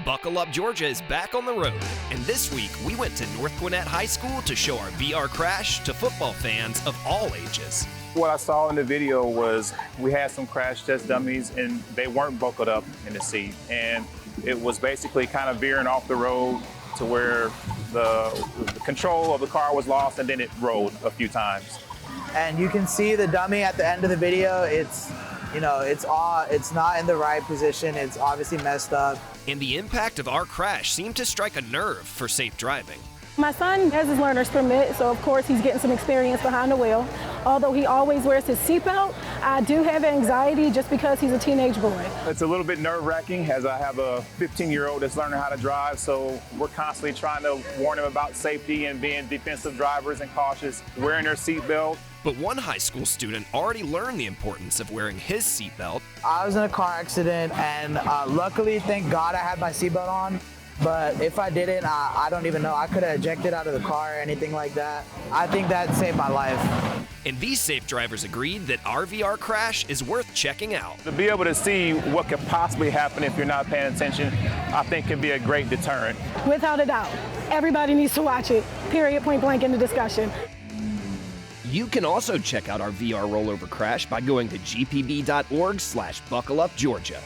Buckle Up Georgia is back on the road, and this week we went to North Gwinnett High School to show our VR crash to football fans of all ages. What I saw in the video was we had some crash test dummies and they weren't buckled up in the seat, and it was basically kind of veering off the road to where the control of the car was lost, and then it rolled a few times. And you can see the dummy at the end of the video. It's not in the right position. It's obviously messed up. And the impact of our crash seemed to strike a nerve for safe driving. My son has his learner's permit, so of course he's getting some experience behind the wheel. Although he always wears his seatbelt, I do have anxiety just because he's a teenage boy. It's a little bit nerve-wracking as I have a 15-year-old that's learning how to drive, so we're constantly trying to warn him about safety and being defensive drivers and cautious, wearing their seatbelt. But one high school student already learned the importance of wearing his seatbelt. I was in a car accident, and luckily, thank God, I had my seatbelt on. But if I didn't, I don't even know. I could have ejected out of the car or anything like that. I think that saved my life. And these safe drivers agreed that our VR crash is worth checking out. To be able to see what could possibly happen if you're not paying attention, I think can be a great deterrent. Without a doubt. Everybody needs to watch it. Period, point blank in the discussion. You can also check out our VR rollover crash by going to gpb.org/buckleupgeorgia.